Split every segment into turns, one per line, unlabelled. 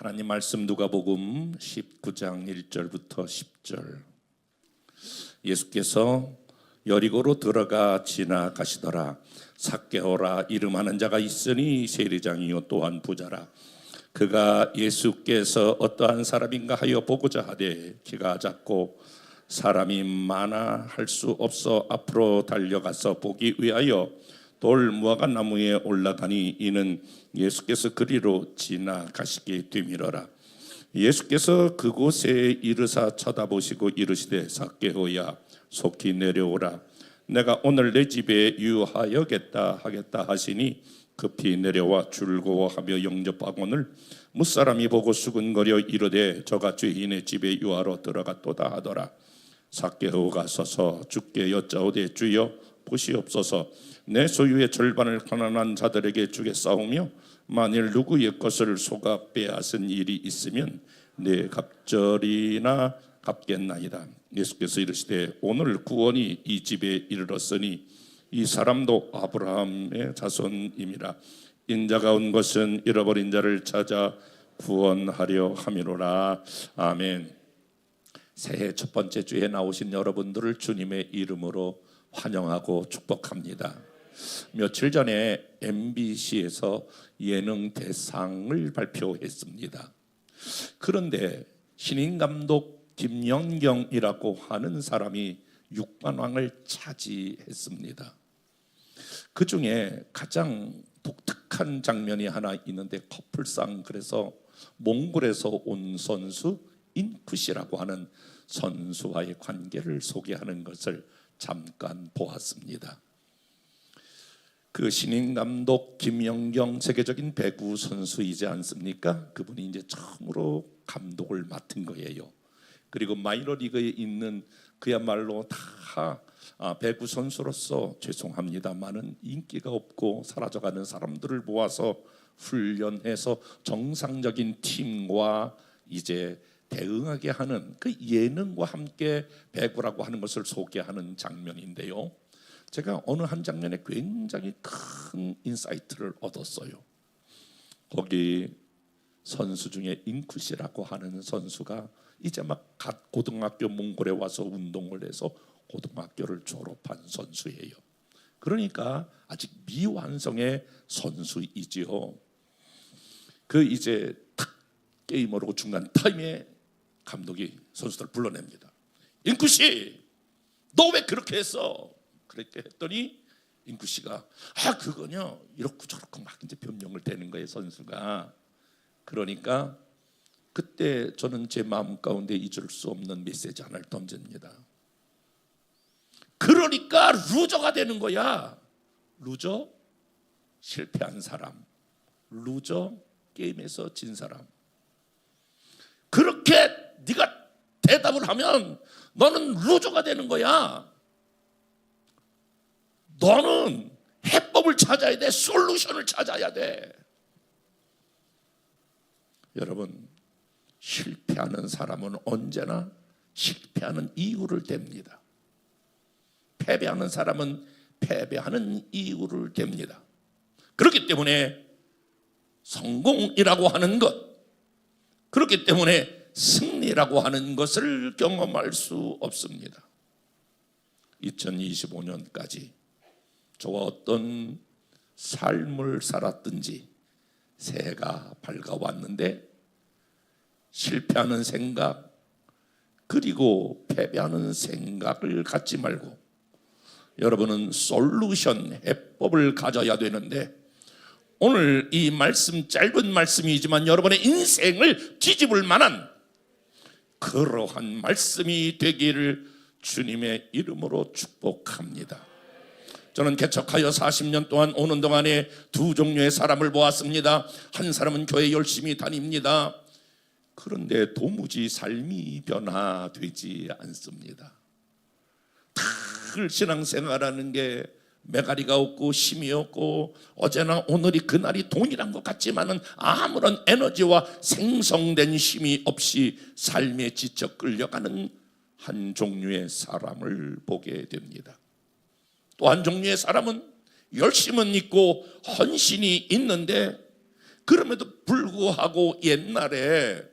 하나님 말씀 누가복음 19장 1절부터 10절. 예수께서 여리고로 들어가 지나가시더라. 삭개오라 이름하는 자가 있으니 세리장이요 또한 부자라. 그가 예수께서 어떠한 사람인가 하여 보고자 하되 키가 작고 사람이 많아 할 수 없어 앞으로 달려가서 보기 위하여 돌 무화과 나무에 올라가니 이는 예수께서 그리로 지나가시게 되밀어라. 예수께서 그곳에 이르사 쳐다보시고 이르시되 삭개오야 속히 내려오라. 내가 오늘 내 집에 유하여겠다 하겠다 하시니 급히 내려와 즐거워하며 영접하거늘 무사람이 보고 수근거려 이르되 저가 주인의 집에 유하러 들어갔도다 하더라. 삭개오가 서서 주께 여짜오되 주여 보시옵소서. 내 소유의 절반을 가난한 자들에게 주겠사오며 만일 누구의 것을 속아 빼앗은 일이 있으면 내 갑절이나 갚겠나이다. 예수께서 이르시되 오늘 구원이 이 집에 이르렀으니 이 사람도 아브라함의 자손임이라. 인자가 온 것은 잃어버린 자를 찾아 구원하려 함이로라. 아멘. 새해 첫 번째 주에 나오신 여러분들을 주님의 이름으로 환영하고 축복합니다. 며칠 전에 MBC에서 예능 대상을 발표했습니다. 그런데 신인 감독 김연경이라고 하는 사람이 6관왕을 차지했습니다. 그 중에 가장 독특한 장면이 하나 있는데 커플상, 그래서 몽골에서 온 선수 인쿠시라고 하는 선수와의 관계를 소개하는 것을 잠깐 보았습니다. 그 신인 감독 김연경 세계적인 배구 선수이지 않습니까? 그분이 이제 처음으로 감독을 맡은 거예요. 그리고 마이너리그에 있는 그야말로 다 배구 선수로서 죄송합니다만은 인기가 없고 사라져가는 사람들을 모아서 훈련해서 정상적인 팀과 이제 대응하게 하는 그 예능과 함께 배구라고 하는 것을 소개하는 장면인데요. 제가 어느 한 장면에 굉장히 큰 인사이트를 얻었어요. 거기 선수 중에 인쿠시라고 하는 선수가 이제 막 갓 고등학교 몽골에 와서 운동을 해서 고등학교를 졸업한 선수예요. 그러니까 아직 미완성의 선수이지요. 그 이제 탁 게임으로 중간 타임에 감독이 선수들을 불러냅니다. 인쿠시, 너 왜 그렇게 했어? 그렇게 했더니 인쿠시가 그거요 이렇고 저렇고 막 이제 변명을 대는 거예요, 선수가. 그러니까 그때 저는 제 마음 가운데 잊을 수 없는 메시지 하나를 던집니다. 그러니까 루저가 되는 거야. 루저, 실패한 사람. 루저, 게임에서 진 사람. 그렇게 네가 대답을 하면 너는 루저가 되는 거야. 너는 해법을 찾아야 돼. 솔루션을 찾아야 돼. 여러분, 실패하는 사람은 언제나 실패하는 이유를 댑니다. 패배하는 사람은 패배하는 이유를 댑니다. 그렇기 때문에 성공이라고 하는 것, 그렇기 때문에 승리라고 하는 것을 경험할 수 없습니다. 2025년까지 저와 어떤 삶을 살았든지 새해가 밝아왔는데 실패하는 생각 그리고 패배하는 생각을 갖지 말고 여러분은 솔루션, 해법을 가져야 되는데 오늘 이 말씀, 짧은 말씀이지만 여러분의 인생을 뒤집을 만한 그러한 말씀이 되기를 주님의 이름으로 축복합니다. 저는 개척하여 40년 동안 오는 동안에 두 종류의 사람을 보았습니다. 한 사람은 교회 열심히 다닙니다. 그런데 도무지 삶이 변화되지 않습니다. 늘 신앙생활하는 게 매가리가 없고 힘이 없고 어제나 오늘이 그날이 동일한 것 같지만은 아무런 에너지와 생성된 힘이 없이 삶에 지쳐 끌려가는 한 종류의 사람을 보게 됩니다. 또 한 종류의 사람은 열심은 있고 헌신이 있는데 그럼에도 불구하고 옛날에,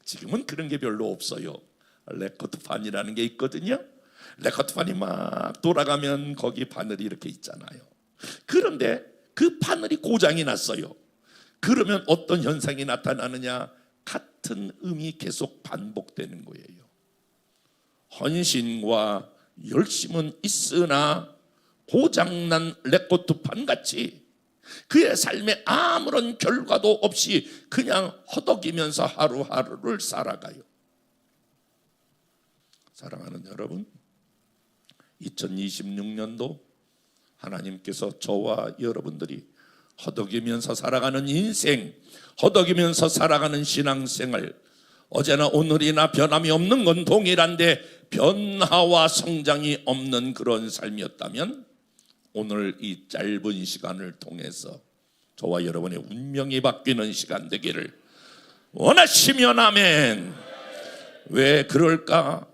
지금은 그런 게 별로 없어요. 레코드판이라는 게 있거든요. 레코드판이 막 돌아가면 거기 바늘이 이렇게 있잖아요. 그런데 그 바늘이 고장이 났어요. 그러면 어떤 현상이 나타나느냐? 같은 음이 계속 반복되는 거예요. 헌신과 열심은 있으나 고장난 레코드판 같이 그의 삶에 아무런 결과도 없이 그냥 허덕이면서 하루하루를 살아가요. 사랑하는 여러분, 2026년도 하나님께서 저와 여러분들이 허덕이면서 살아가는 인생, 허덕이면서 살아가는 신앙생활, 어제나 오늘이나 변함이 없는 건 동일한데 변화와 성장이 없는 그런 삶이었다면 오늘 이 짧은 시간을 통해서 저와 여러분의 운명이 바뀌는 시간 되기를 원하시면 아멘. 왜 그럴까?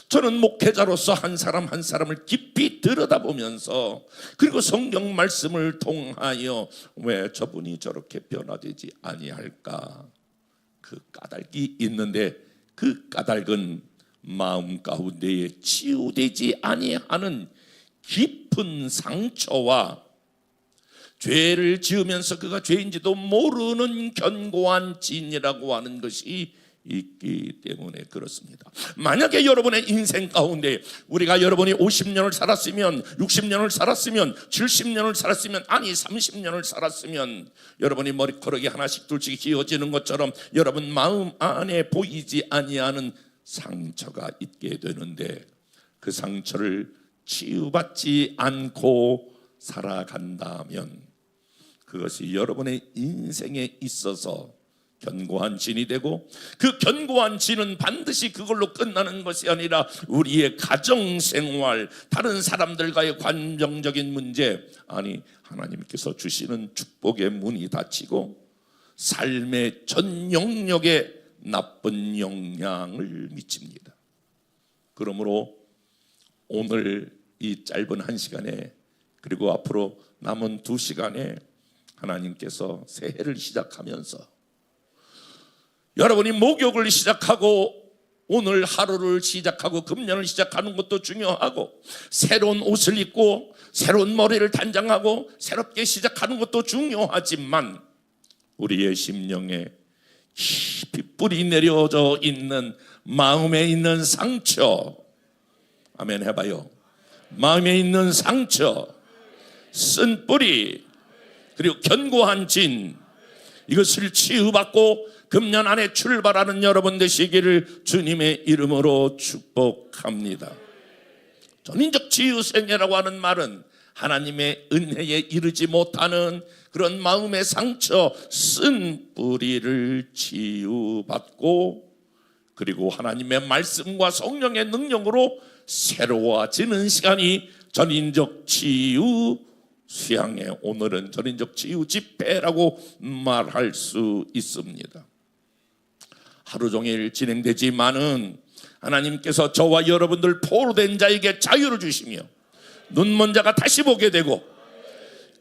저는 목회자로서 한 사람 한 사람을 깊이 들여다보면서, 그리고 성경 말씀을 통하여 왜 저분이 저렇게 변화되지 아니할까, 그 까닭이 있는데, 그 까닭은 마음 가운데에 치유되지 아니하는 깊은 상처와 죄를 지으면서 그가 죄인지도 모르는 견고한 진이라고 하는 것이 있기 때문에 그렇습니다. 만약에 여러분의 인생 가운데 우리가 여러분이 50년을 살았으면, 60년을 살았으면, 70년을 살았으면, 아니 30년을 살았으면 여러분이 머리카락이 하나씩 둘씩 휘어지는 것처럼 여러분 마음 안에 보이지 아니하는 상처가 있게 되는데, 그 상처를 치유받지 않고 살아간다면 그것이 여러분의 인생에 있어서 견고한 진이 되고, 그 견고한 진은 반드시 그걸로 끝나는 것이 아니라 우리의 가정생활, 다른 사람들과의 관정적인 문제, 아니 하나님께서 주시는 축복의 문이 닫히고 삶의 전 영역에 나쁜 영향을 미칩니다. 그러므로 오늘 이 짧은 한 시간에, 그리고 앞으로 남은 2시간에 하나님께서 새해를 시작하면서 여러분이 목욕을 시작하고 오늘 하루를 시작하고 금년을 시작하는 것도 중요하고, 새로운 옷을 입고 새로운 머리를 단장하고 새롭게 시작하는 것도 중요하지만 우리의 심령에 깊이 뿌리 내려져 있는 마음에 있는 상처, 아멘 해봐요. 마음에 있는 상처, 쓴 뿌리, 그리고 견고한 진, 이것을 치유받고 금년 안에 출발하는 여러분 되시기를 주님의 이름으로 축복합니다. 전인적 치유생애라고 하는 말은 하나님의 은혜에 이르지 못하는 그런 마음의 상처, 쓴 뿌리를 치유받고, 그리고 하나님의 말씀과 성령의 능력으로 새로워지는 시간이 전인적 치유 수양회, 오늘은 전인적 치유 집회라고 말할 수 있습니다. 하루 종일 진행되지만은 하나님께서 저와 여러분들 포로된 자에게 자유를 주시며 눈먼 자가 다시 보게 되고,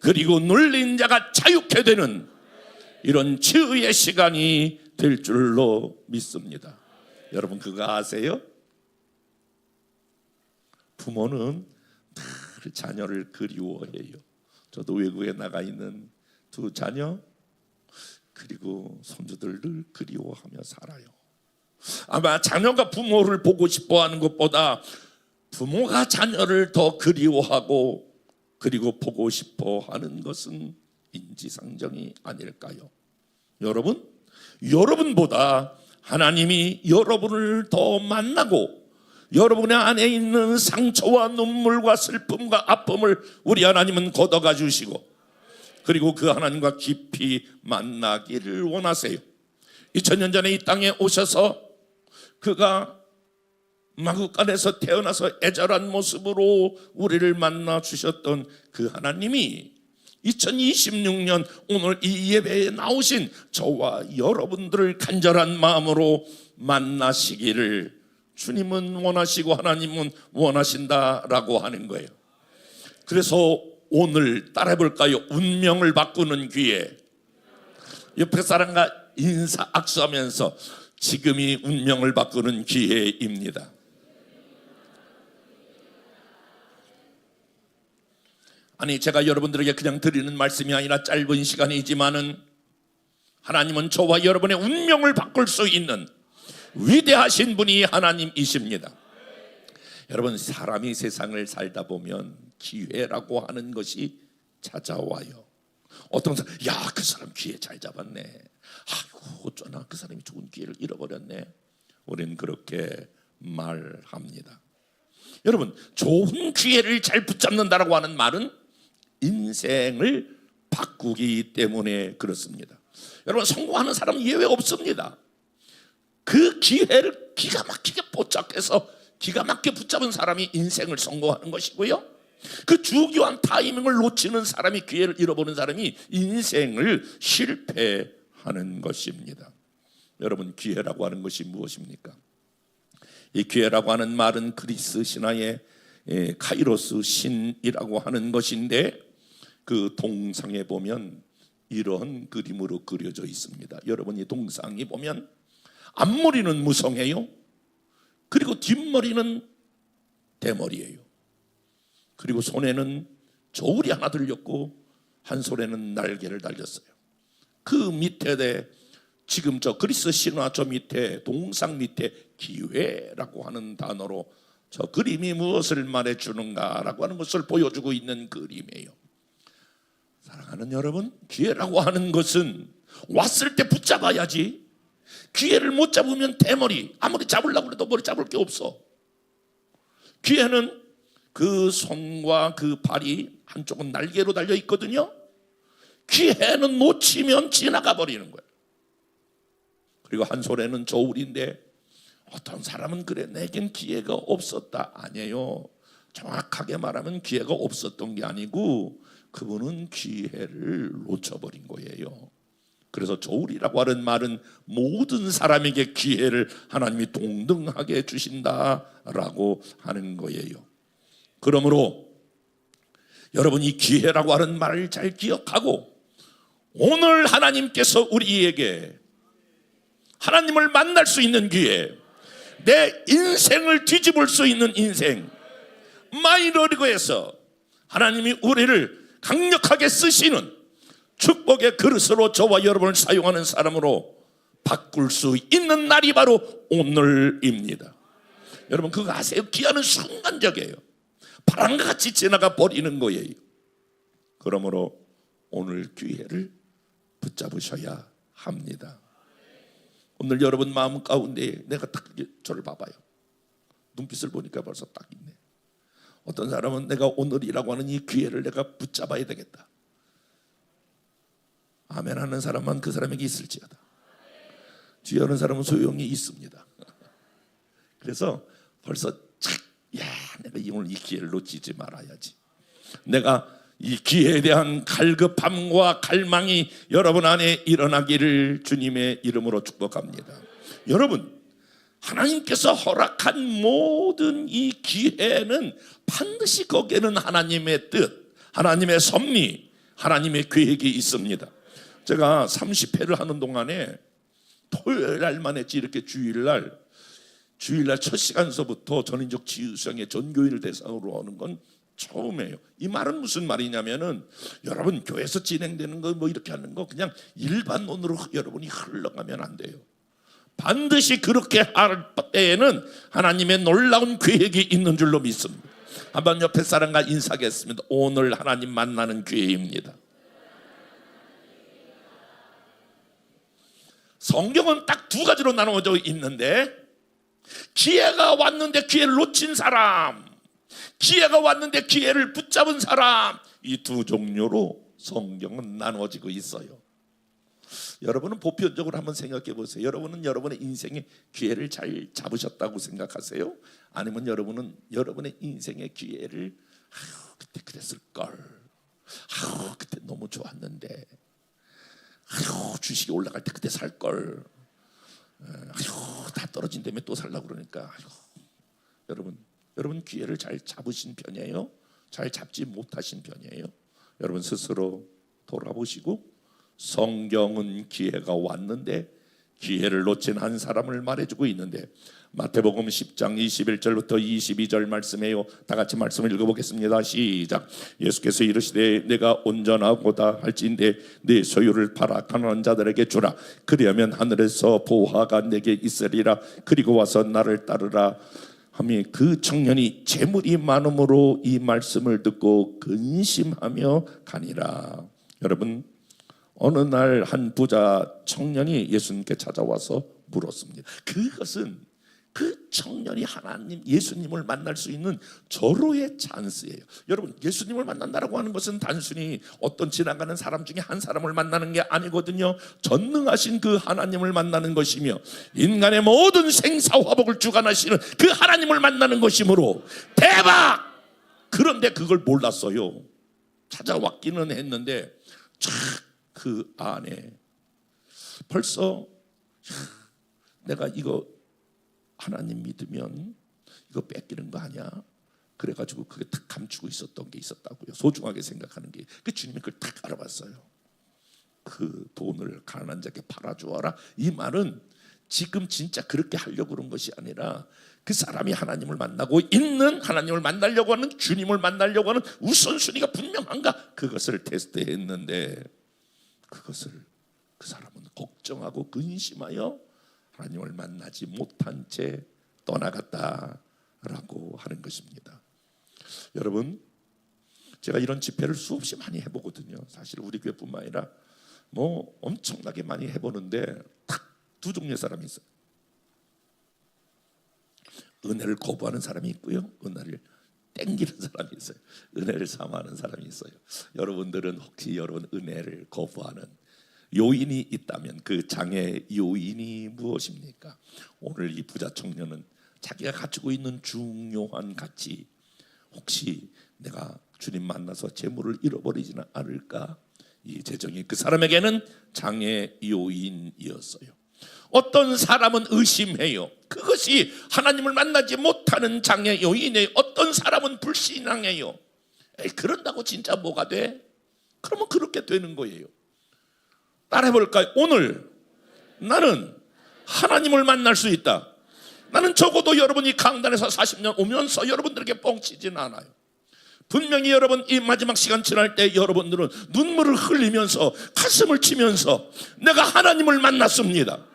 그리고 눌린 자가 자유케 되는 이런 치유의 시간이 될 줄로 믿습니다. 여러분 그거 아세요? 부모는 늘 자녀를 그리워해요. 저도 외국에 나가 있는 2 자녀, 그리고 손주들 늘 그리워하며 살아요. 아마 자녀가 부모를 보고 싶어하는 것보다 부모가 자녀를 더 그리워하고 그리고 보고 싶어하는 것은 인지상정이 아닐까요? 여러분보다 하나님이 여러분을 더 만나고 여러분의 안에 있는 상처와 눈물과 슬픔과 아픔을 우리 하나님은 걷어가 주시고, 그리고 그 하나님과 깊이 만나기를 원하세요. 2000년 전에 이 땅에 오셔서 그가 마구간에서 태어나서 애절한 모습으로 우리를 만나 주셨던 그 하나님이 2026년 오늘 이 예배에 나오신 저와 여러분들을 간절한 마음으로 만나시기를 주님은 원하시고 하나님은 원하신다라고 하는 거예요. 그래서 오늘 따라해볼까요? 운명을 바꾸는 기회. 옆에 사람과 인사 악수하면서 지금이 운명을 바꾸는 기회입니다. 아니, 제가 여러분들에게 그냥 드리는 말씀이 아니라 짧은 시간이지만은 하나님은 저와 여러분의 운명을 바꿀 수 있는 위대하신 분이 하나님이십니다. 여러분, 사람이 세상을 살다 보면 기회라고 하는 것이 찾아와요. 어떤 사람, 야, 그 사람 기회 잘 잡았네. 아이고, 어쩌나 그 사람이 좋은 기회를 잃어버렸네. 우리는 그렇게 말합니다. 여러분, 좋은 기회를 잘 붙잡는다라고 하는 말은 인생을 바꾸기 때문에 그렇습니다. 여러분, 성공하는 사람은 예외 없습니다. 그 기회를 기가 막히게 포착해서 기가 막히게 붙잡은 사람이 인생을 성공하는 것이고요, 그 주기한 타이밍을 놓치는 사람이, 기회를 잃어버린 사람이 인생을 실패하는 것입니다. 여러분, 기회라고 하는 것이 무엇입니까? 이 기회라고 하는 말은 그리스 신화의 카이로스 신이라고 하는 것인데, 그 동상에 보면 이런 그림으로 그려져 있습니다. 여러분, 이 동상이 보면 앞머리는 무성해요. 그리고 뒷머리는 대머리예요. 그리고 손에는 저울이 하나 들렸고 한 손에는 날개를 달렸어요. 그 밑에 지금 저 그리스 신화 저 밑에 동상 밑에 기회라고 하는 단어로 저 그림이 무엇을 말해주는가라고 하는 것을 보여주고 있는 그림이에요. 사랑하는 여러분, 기회라고 하는 것은 왔을 때 붙잡아야지. 기회를 못 잡으면 대머리, 아무리 잡으려고 해도 머리 잡을 게 없어. 기회는 그 손과 그 발이 한쪽은 날개로 달려 있거든요. 기회는 놓치면 지나가 버리는 거예요. 그리고 한 손에는 저울인데, 어떤 사람은 그래, 내겐 기회가 없었다. 아니에요. 정확하게 말하면 기회가 없었던 게 아니고 그분은 기회를 놓쳐버린 거예요. 그래서 저울이라고 하는 말은 모든 사람에게 기회를 하나님이 동등하게 주신다라고 하는 거예요. 그러므로 여러분, 이 기회라고 하는 말을 잘 기억하고 오늘 하나님께서 우리에게 하나님을 만날 수 있는 기회, 내 인생을 뒤집을 수 있는 인생, 마이너리그에서 하나님이 우리를 강력하게 쓰시는 축복의 그릇으로 저와 여러분을 사용하는 사람으로 바꿀 수 있는 날이 바로 오늘입니다. 여러분, 그거 아세요? 기회는 순간적이에요. 바람과 같이 지나가 버리는 거예요. 그러므로 오늘 기회를 붙잡으셔야 합니다. 오늘 여러분 마음 가운데 내가 딱 저를 봐봐요. 눈빛을 보니까 벌써 딱 있네. 어떤 사람은 내가 오늘이라고 하는 이 기회를 내가 붙잡아야 되겠다. 아멘 하는 사람만 그 사람에게 있을지어다. 뒤에 오는 사람은 소용이 있습니다. 그래서 벌써 내가 오늘 이 기회를 놓치지 말아야지. 내가 이 기회에 대한 갈급함과 갈망이 여러분 안에 일어나기를 주님의 이름으로 축복합니다. 여러분, 하나님께서 허락한 모든 이 기회는 반드시 거기에는 하나님의 뜻, 하나님의 섭리, 하나님의 계획이 있습니다. 제가 30회를 하는 동안에 토요일 날만 했지, 이렇게 주일날 첫 시간서부터 전인적 지휘성의 전교인을 대상으로 하는 건 처음이에요. 이 말은 무슨 말이냐면은, 여러분 교회에서 진행되는 거 뭐 이렇게 하는 거 그냥 일반론으로 여러분이 흘러가면 안 돼요. 반드시 그렇게 할 때에는 하나님의 놀라운 계획이 있는 줄로 믿습니다. 한번 옆에 사람과 인사하겠습니다. 오늘 하나님 만나는 기회입니다. 성경은 딱 두 가지로 나누어져 있는데, 기회가 왔는데 기회를 놓친 사람, 기회가 왔는데 기회를 붙잡은 사람, 이 두 종류로 성경은 나누어지고 있어요. 여러분은 보편적으로 한번 생각해 보세요. 여러분은 여러분의 인생의 기회를 잘 잡으셨다고 생각하세요? 아니면 여러분은 여러분의 인생의 기회를 그때 그랬을걸, 그때 너무 좋았는데, 주식이 올라갈 때 그때 살걸, 다 떨어진 다음에 또 살려고 그러니까, 여러분 기회를 잘 잡으신 편이에요? 잘 잡지 못하신 편이에요? 여러분 스스로 돌아보시고 성경은 기회가 왔는데 기회를 놓친 한 사람을 말해주고 있는데, 마태복음 10장 21절부터 22절 말씀이에요. 다 같이 말씀을 읽어보겠습니다. 시작. 예수께서 이르시되 내가 온전하고다 할지인데 네 소유를 팔아 가난한 자들에게 주라. 그리하면 하늘에서 보화가 내게 있으리라. 그리고 와서 나를 따르라 하며, 그 청년이 재물이 많음으로 이 말씀을 듣고 근심하며 가니라. 여러분, 어느 날 한 부자 청년이 예수님께 찾아와서 물었습니다. 그것은 그 청년이 하나님, 예수님을 만날 수 있는 절호의 찬스예요. 여러분, 예수님을 만난다라고 하는 것은 단순히 어떤 지나가는 사람 중에 한 사람을 만나는 게 아니거든요. 전능하신 그 하나님을 만나는 것이며 인간의 모든 생사화복을 주관하시는 그 하나님을 만나는 것이므로 대박! 그런데 그걸 몰랐어요. 찾아왔기는 했는데 그 안에 벌써 내가 이거 하나님 믿으면 이거 뺏기는 거 아니야? 그래가지고 그게 탁 감추고 있었던 게 있었다고요. 소중하게 생각하는 게. 그 주님이 그걸 탁 알아봤어요. 그 돈을 가난한 자에게 팔아주어라. 이 말은 지금 진짜 그렇게 하려고 그런 것이 아니라 그 사람이 하나님을 만나고 있는, 하나님을 만나려고 하는, 주님을 만나려고 하는 우선순위가 분명한가? 그것을 테스트했는데 그것을 그 사람은 걱정하고 근심하여 하나님을 만나지 못한 채 떠나갔다라고 하는 것입니다. 여러분, 제가 이런 집회를 수없이 많이 해보거든요. 사실 우리 교회뿐만 아니라 뭐 엄청나게 많이 해보는데 딱 두 종류의 사람이 있어요. 은혜를 거부하는 사람이 있고요, 은혜를 땡기는 사람이 있어요. 은혜를 사모하는 사람이 있어요. 여러분들은 혹시 여러분 은혜를 거부하는 요인이 있다면 그 장애 요인이 무엇입니까? 오늘 이 부자 청년은 자기가 가지고 있는 중요한 가치, 혹시 내가 주님 만나서 재물을 잃어버리지는 않을까? 이 재정이 그 사람에게는 장애 요인이었어요. 어떤 사람은 의심해요. 그것이 하나님을 만나지 못하는 장애 요인이에요. 어떤 사람은 불신앙해요. 그런다고 진짜 뭐가 돼? 그러면 그렇게 되는 거예요. 따라해볼까요? 오늘 나는 하나님을 만날 수 있다. 나는 적어도 여러분이 강단에서 40년 오면서 여러분들에게 뻥치지는 않아요. 분명히 여러분 이 마지막 시간 지날 때 여러분들은 눈물을 흘리면서 가슴을 치면서 내가 하나님을 만났습니다,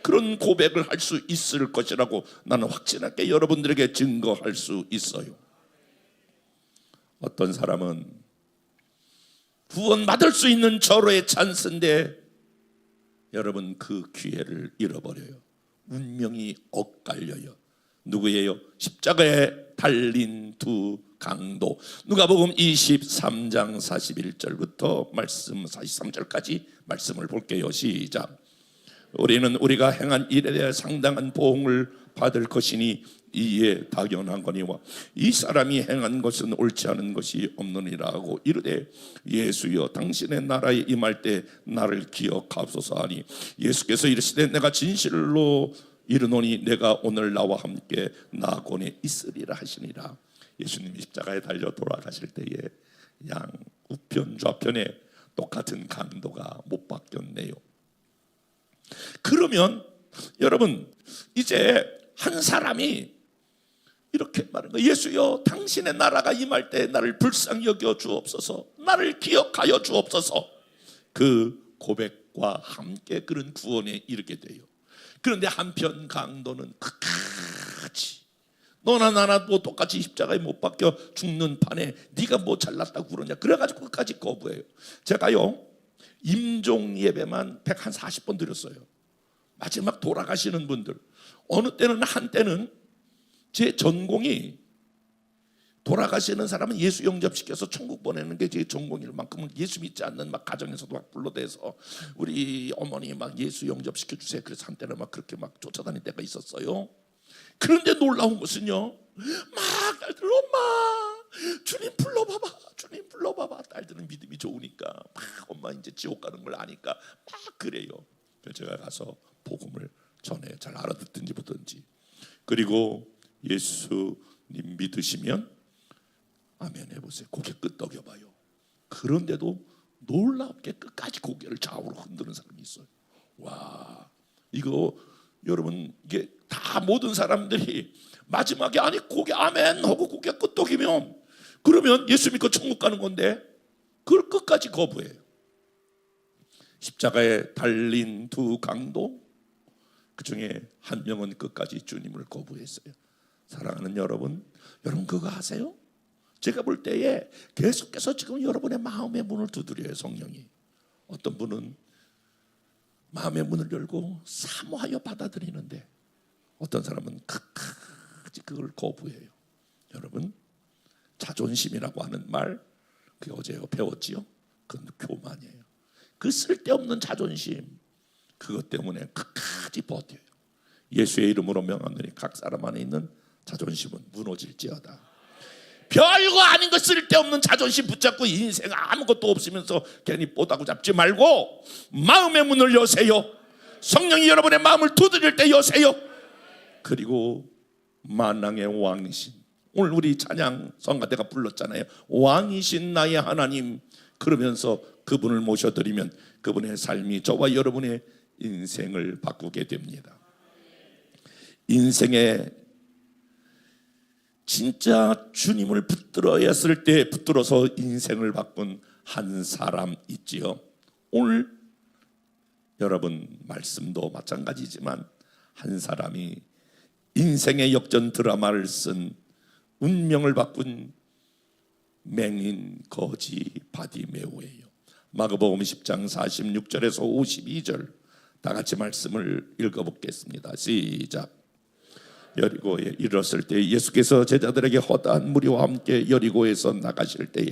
그런 고백을 할 수 있을 것이라고 나는 확신하게 여러분들에게 증거할 수 있어요. 어떤 사람은 구원받을 수 있는 절호의 찬스인데 여러분 그 기회를 잃어버려요. 운명이 엇갈려요. 누구예요? 십자가에 달린 두 강도. 누가복음 23장 41절부터 말씀 43절까지 말씀을 볼게요. 시작. 우리는 우리가 행한 일에 대해 상당한 보응을 받을 것이니 이에 당연한 거니와 이 사람이 행한 것은 옳지 않은 것이 없느니라 하고 이르되 예수여 당신의 나라에 임할 때 나를 기억하소서 하니 예수께서 이르시되 내가 진실로 이르노니 내가 오늘 나와 함께 나곤에 있으리라 하시니라. 예수님이 십자가에 달려 돌아가실 때에 양 우편 좌편에 똑같은 강도가 못 박혔네요. 그러면 여러분 이제 한 사람이 이렇게 말하는 거예요. 예수여 당신의 나라가 임할 때 나를 불쌍히 여겨 주옵소서, 나를 기억하여 주옵소서. 그 고백과 함께 그런 구원에 이르게 돼요. 그런데 한편 강도는 끝까지 너나 나나도 똑같이 십자가에 못 박혀 죽는 판에 네가 뭐 잘났다고 그러냐, 그래가지고 끝까지 거부해요. 제가요 임종 예배만 140번 드렸어요. 마지막 돌아가시는 분들, 어느 때는 한때는 제 전공이 돌아가시는 사람은 예수 영접시켜서 천국 보내는 게 제 전공일 만큼은 예수 믿지 않는 막 가정에서도 막 불러대서 우리 어머니 막 예수 영접시켜 주세요. 그래서 한때는 막 그렇게 막 쫓아다닐 때가 있었어요. 그런데 놀라운 것은요, 막 딸들 엄마 주님 불러봐봐, 주님 불러봐봐. 딸들은 믿음이 좋으니까 막 엄마 이제 지옥 가는 걸 아니까 막 그래요. 그래서 제가 가서 복음을 전해, 잘 알아듣든지 보든지. 그리고 예수님 믿으시면 아멘 해보세요. 고개 끄덕여봐요. 그런데도 놀랍게 끝까지 고개를 좌우로 흔드는 사람이 있어요. 와, 이거 여러분, 이게 다 모든 사람들이 마지막에 아니 고개 아멘 하고 고개 끄덕이면 그러면 예수 믿고 천국 가는 건데 그걸 끝까지 거부해요. 십자가에 달린 두 강도, 그 중에 한 명은 끝까지 주님을 거부했어요. 사랑하는 여러분, 여러분 그거 아세요? 제가 볼 때에 계속해서 지금 여러분의 마음의 문을 두드려요, 성령이. 어떤 분은 마음의 문을 열고 사모하여 받아들이는데 어떤 사람은 끝까지 그걸 거부해요. 여러분, 자존심이라고 하는 말, 그 어제 배웠지요? 그건 교만이에요. 그 쓸데없는 자존심, 그것 때문에 끝까지 버텨요. 예수의 이름으로 명하노니 각 사람 안에 있는 자존심은 무너질지어다. 별거 아닌 거 쓸데없는 자존심 붙잡고 인생 아무것도 없으면서 괜히 뽀다구 잡지 말고 마음의 문을 여세요. 성령이 여러분의 마음을 두드릴 때 여세요. 그리고 만왕의 왕이신, 오늘 우리 찬양 성가대가 불렀잖아요. 왕이신 나의 하나님, 그러면서 그분을 모셔드리면 그분의 삶이 저와 여러분의 인생을 바꾸게 됩니다. 인생의 진짜 주님을 붙들어야 때 붙들어서 인생을 바꾼 한 사람 있지요. 오늘 여러분 말씀도 마찬가지지만 한 사람이 인생의 역전 드라마를 쓴 운명을 바꾼 맹인 거지 바디메오예요. 마가복음 10장 46절에서 52절 다 같이 말씀을 읽어보겠습니다. 시작. 여리고에 이르렀을 때 예수께서 제자들에게 허다한 무리와 함께 여리고에서 나가실 때에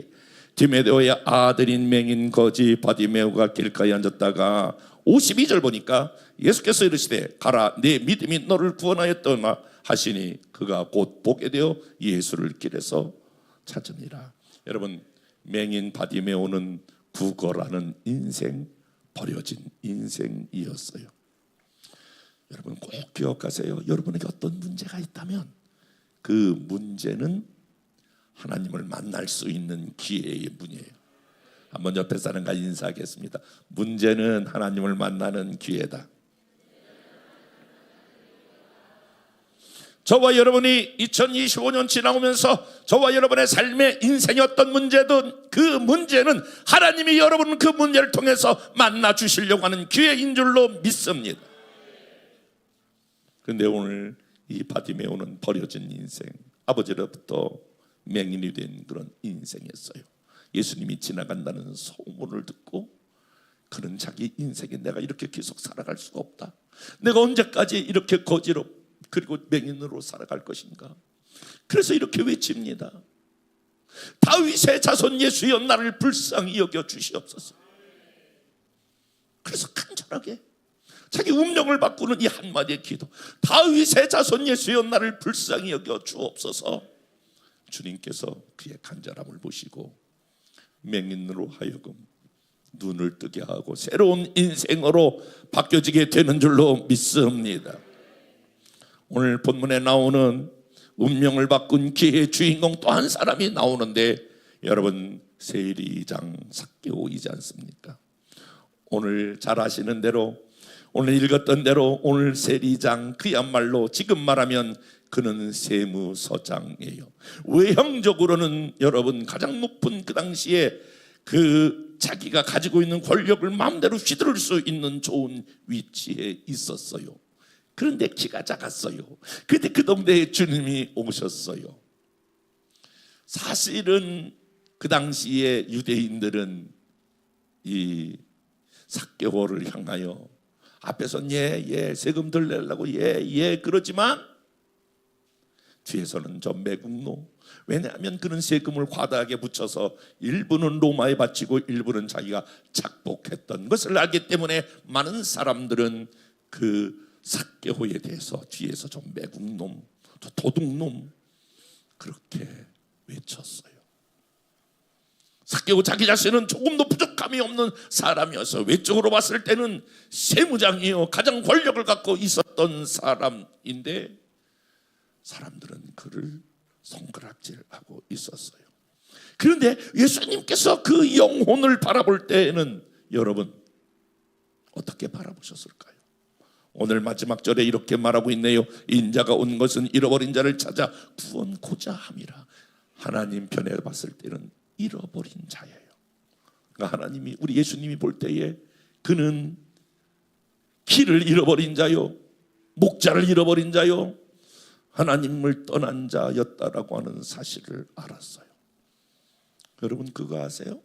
디메데오의 아들인 맹인 거지 바디메오가 길가에 앉았다가 52절 보니까 예수께서 이르시되 가라, 네 믿음이 너를 구원하였더라 하시니 그가 곧 보게 되어 예수를 길에서 찾으니라. 여러분, 맹인 바디메오는 구걸하는 인생, 버려진 인생이었어요. 여러분 꼭 기억하세요. 여러분에게 어떤 문제가 있다면 그 문제는 하나님을 만날 수 있는 기회의 문이에요. 한번 옆에 사람과 인사하겠습니다. 문제는 하나님을 만나는 기회다. 저와 여러분이 2025년 지나오면서 저와 여러분의 삶의 인생의 어떤 문제든 그 문제는 하나님이 여러분 그 문제를 통해서 만나 주시려고 하는 기회인 줄로 믿습니다. 그런데 오늘 이 바디메오는 버려진 인생, 아버지로부터 맹인이 된 그런 인생이었어요. 예수님이 지나간다는 소문을 듣고 그는 자기 인생에 내가 이렇게 계속 살아갈 수가 없다. 내가 언제까지 이렇게 거지로 그리고 맹인으로 살아갈 것인가. 그래서 이렇게 외칩니다. 다윗의 자손 예수여 나를 불쌍히 여겨 주시옵소서. 그래서 간절하게 자기 운명을 바꾸는 이 한마디의 기도, 다윗의 자손 예수여 나를 불쌍히 여겨 주옵소서. 주님께서 그의 간절함을 보시고 맹인으로 하여금 눈을 뜨게 하고 새로운 인생으로 바뀌어지게 되는 줄로 믿습니다. 오늘 본문에 나오는 운명을 바꾼 기회의 주인공 또 한 사람이 나오는데 여러분 세리장 삭개오이지 않습니까? 오늘 잘 아시는 대로, 오늘 읽었던 대로 오늘 세리장 그야말로 지금 말하면 그는 세무서장이에요. 외형적으로는 여러분 가장 높은 그 당시에 그 자기가 가지고 있는 권력을 마음대로 휘두를 수 있는 좋은 위치에 있었어요. 그런데 키가 작았어요. 그때 그 동네에 주님이 오셨어요. 사실은 그 당시에 유대인들은 이 삭개오를 향하여 앞에서는 예 세금들 내려고 예 그러지만 뒤에서는 저 매국노, 왜냐하면 그는 세금을 과다하게 붙여서 일부는 로마에 바치고 일부는 자기가 착복했던 것을 알기 때문에 많은 사람들은 그 삭개오에 대해서 뒤에서 좀 매국놈, 도둑놈 그렇게 외쳤어요. 삭개오 자기 자신은 조금도 부족함이 없는 사람이어서 외적으로 봤을 때는 세무장이요 가장 권력을 갖고 있었던 사람인데 사람들은 그를 손가락질하고 있었어요. 그런데 예수님께서 그 영혼을 바라볼 때에는 여러분 어떻게 바라보셨을까요? 오늘 마지막 절에 이렇게 말하고 있네요. 인자가 온 것은 잃어버린 자를 찾아 구원코자 함이라. 하나님 편에 봤을 때는 잃어버린 자예요. 그러니까 하나님이, 우리 예수님이 볼 때에 그는 길을 잃어버린 자요, 목자를 잃어버린 자요, 하나님을 떠난 자였다라고 하는 사실을 알았어요. 여러분 그거 아세요?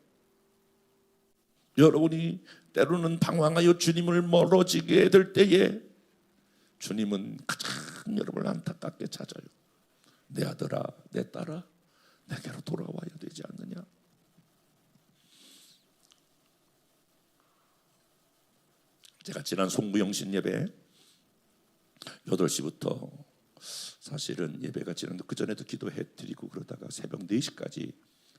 여러분이 때로는 방황하여 주님을 멀어지게 될 때에 주님은 가장 여러분을 안타깝게 찾아요. 내 아들아, 내 딸아, 내게로 돌아와야 되지 않느냐? 제가 지난 송구영신 예배 8시부터 사실은 예배가 지났는데 그 전에도 기도해 드리고 그러다가 새벽 4시까지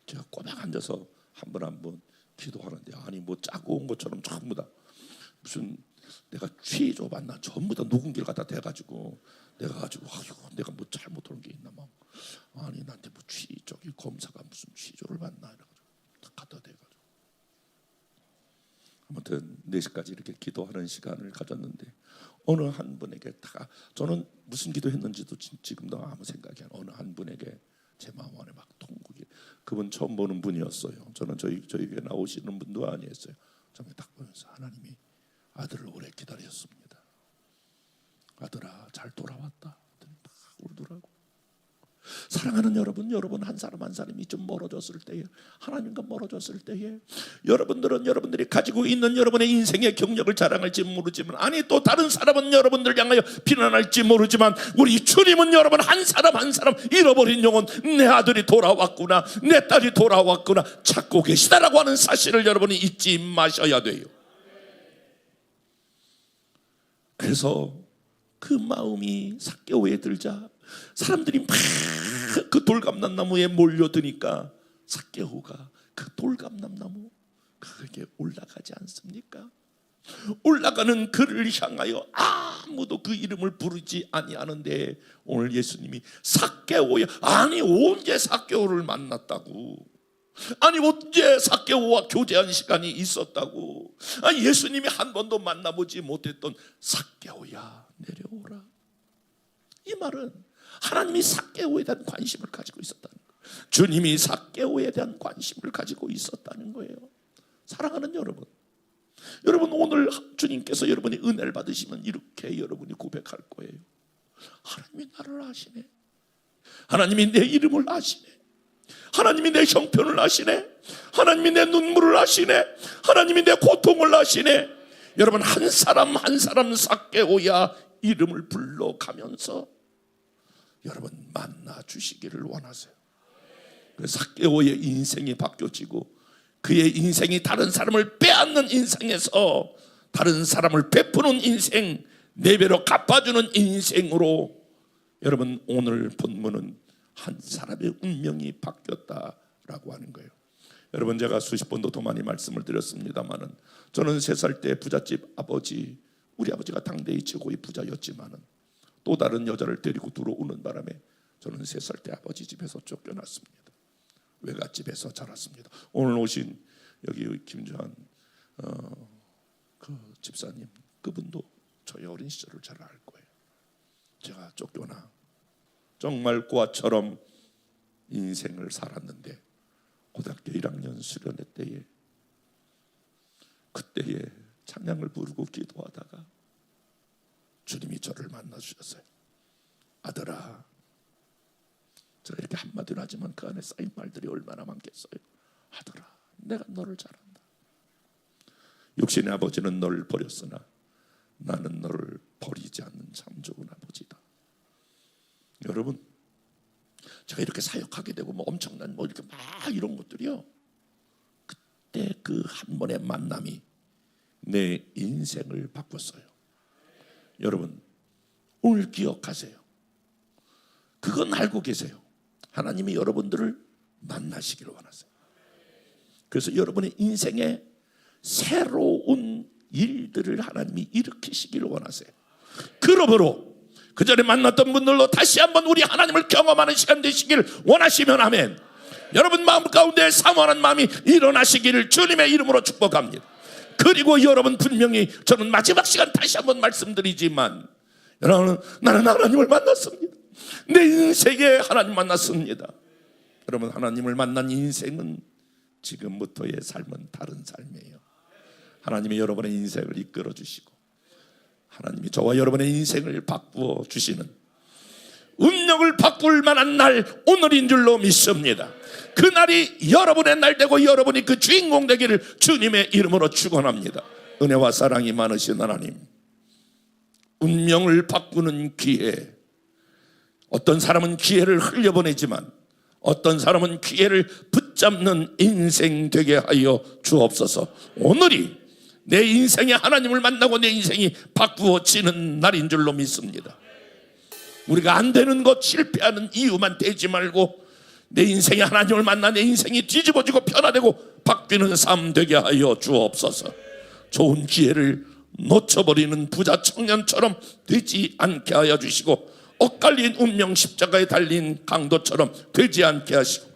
제가 꼬박 앉아서 한 분 한 분 기도하는데, 아니 뭐 짜고 온 것처럼 전부 다 무슨 내가 취조 받나 전부 다 녹음기를 갖다 대가지고 내가 가지고 아유 내가 뭐 잘못한 게 있나 막, 아니 나한테 뭐 저기 검사가 무슨 취조를 받나 이래가지고 다 갖다 대가지고 아무튼 4시까지 이렇게 기도하는 시간을 가졌는데 어느 한 분에게 다, 저는 무슨 기도했는지도 지금도 아무 생각이 안 나요. 어느 한 분에게 제 마음 안에 막 통곡이, 그분 처음 보는 분이었어요. 저는 저희 교회 나오시는 분도 아니었어요. 정말 딱 보면서 하나님이 아들을 오래 기다렸습니다. 아들아 잘 돌아왔다. 딱 울더라고. 사랑하는 여러분, 여러분 한 사람 한 사람이 좀 멀어졌을 때에, 하나님과 멀어졌을 때에 여러분들은 여러분들이 가지고 있는 여러분의 인생의 경력을 자랑할지 모르지만, 아니 또 다른 사람은 여러분들 향하여 비난할지 모르지만, 우리 주님은 여러분 한 사람 한 사람 잃어버린 영혼, 내 아들이 돌아왔구나, 내 딸이 돌아왔구나 찾고 계시다라고 하는 사실을 여러분이 잊지 마셔야 돼요. 그래서 그 마음이 삭개오에 들자 사람들이 막 그 돌감람나무에 몰려드니까 삭개오가 그 돌감람나무 그게 올라가지 않습니까? 올라가는 그를 향하여 아무도 그 이름을 부르지 아니하는데, 오늘 예수님이 삭개오야, 아니 언제 삭개오를 만났다고, 아니 언제 삭개오와 교제한 시간이 있었다고, 아니 예수님이 한 번도 만나보지 못했던 삭개오야 내려오라. 이 말은 하나님이 삭개오에 대한 관심을 가지고 있었다는 거예요. 주님이 삭개오에 대한 관심을 가지고 있었다는 거예요. 사랑하는 여러분, 여러분 오늘 주님께서 여러분이 은혜를 받으시면 이렇게 여러분이 고백할 거예요. 하나님이 나를 아시네, 하나님이 내 이름을 아시네, 하나님이 내 형편을 아시네, 하나님이 내 눈물을 아시네, 하나님이 내 고통을 아시네. 여러분 한 사람 한 사람 삭개오야 이름을 불러가면서 여러분 만나 주시기를 원하세요. 삭개오의 인생이 바뀌어지고 그의 인생이 다른 사람을 빼앗는 인생에서 다른 사람을 베푸는 인생, 4배로 갚아주는 인생으로, 여러분 오늘 본문은 한 사람의 운명이 바뀌었다라고 하는 거예요. 여러분 제가 수십 번도 더 많이 말씀을 드렸습니다만은, 저는 3살 때 부잣집 아버지, 우리 아버지가 당대의 최고의 부자였지만은 또 다른 여자를 데리고 들어오는 바람에 저는 3살 때 아버지 집에서 쫓겨났습니다. 외갓집에서 자랐습니다. 오늘 오신 여기 김주한 그 집사님, 그분도 저의 어린 시절을 잘 알 거예요. 제가 쫓겨나 정말 고아처럼 인생을 살았는데, 고등학교 1학년 수련회 때에 그때에 찬양을 부르고 기도하다가 주님이 저를 만나 주셨어요. 아들아, 제가 이렇게 한마디로 하지만 그 안에 쌓인 말들이 얼마나 많겠어요. 아들아, 내가 너를 잘 안다. 육신의 아버지는 너를 버렸으나 나는 너를 버리지 않는 참 좋은 아버지다. 여러분, 제가 이렇게 사역하게 되고 뭐 엄청난 뭐 이렇게 막 이런 것들이요, 그때 그 한 번의 만남이 내 인생을 바꿨어요. 여러분 오늘 기억하세요. 그건 알고 계세요. 하나님이 여러분들을 만나시기를 원하세요. 그래서 여러분의 인생에 새로운 일들을 하나님이 일으키시기를 원하세요. 그러므로 그 전에 만났던 분들로 다시 한번 우리 하나님을 경험하는 시간 되시길 원하시면 아멘. 여러분 마음 가운데 사모하는 마음이 일어나시기를 주님의 이름으로 축복합니다. 그리고 여러분 분명히 저는 마지막 시간 다시 한번 말씀드리지만 여러분 나는 하나님을 만났습니다. 내 인생에 하나님 만났습니다. 여러분 하나님을 만난 인생은 지금부터의 삶은 다른 삶이에요. 하나님이 여러분의 인생을 이끌어 주시고 하나님이 저와 여러분의 인생을 바꾸어 주시는 운명을 바꿀 만한 날 오늘인 줄로 믿습니다. 그날이 여러분의 날 되고 여러분이 그 주인공 되기를 주님의 이름으로 축원합니다. 은혜와 사랑이 많으신 하나님, 운명을 바꾸는 기회, 어떤 사람은 기회를 흘려보내지만 어떤 사람은 기회를 붙잡는 인생 되게 하여 주옵소서. 오늘이 내 인생에 하나님을 만나고 내 인생이 바꾸어지는 날인 줄로 믿습니다. 우리가 안 되는 것, 실패하는 이유만 대지 말고 내 인생에 하나님을 만나 내 인생이 뒤집어지고 변화되고 바뀌는 삶 되게 하여 주옵소서. 좋은 기회를 놓쳐버리는 부자 청년처럼 되지 않게 하여 주시고 엇갈린 운명 십자가에 달린 강도처럼 되지 않게 하시고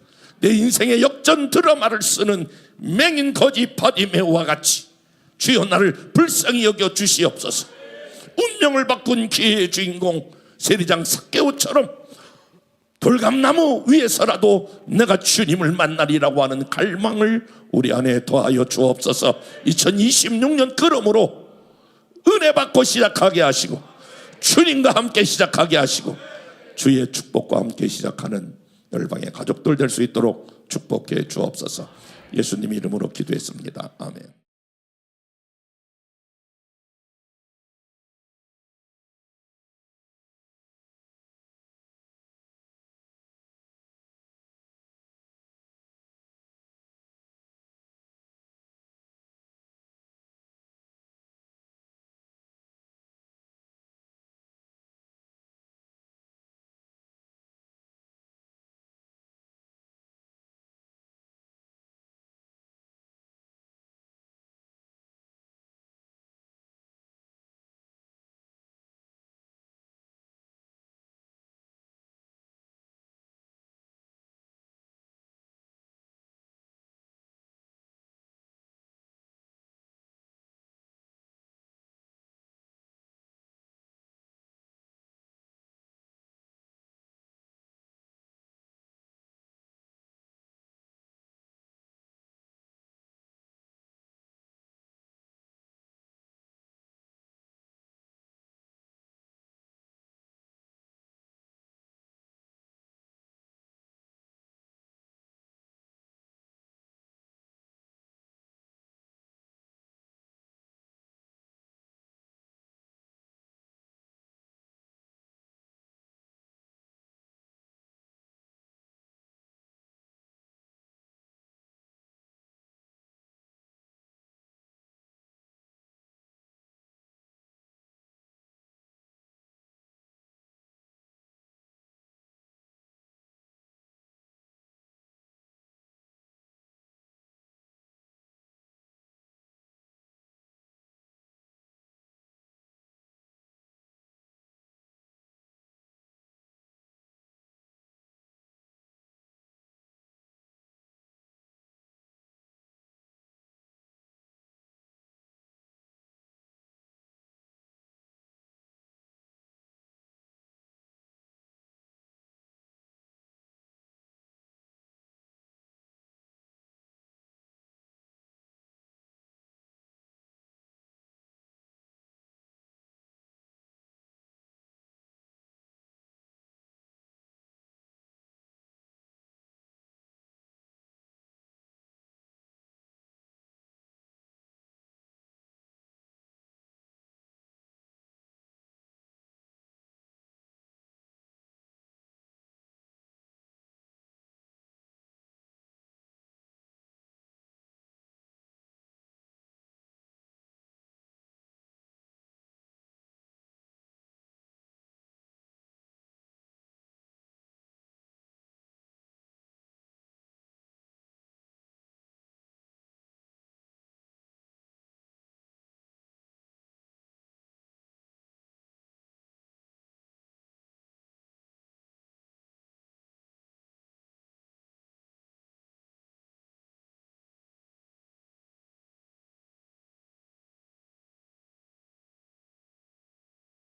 내 인생의 역전 드라마를 쓰는 맹인 거지 바디메오와 같이 주여 나를 불쌍히 여겨 주시옵소서. 운명을 바꾼 기회의 주인공 세리장 삭개오처럼 돌감나무 위에서라도 내가 주님을 만나리라고 하는 갈망을 우리 안에 더하여 주옵소서. 2026년 그러므로 은혜 받고 시작하게 하시고 주님과 함께 시작하게 하시고 주의 축복과 함께 시작하는 열방의 가족들 될 수 있도록 축복해 주옵소서. 예수님 이름으로 기도했습니다. 아멘.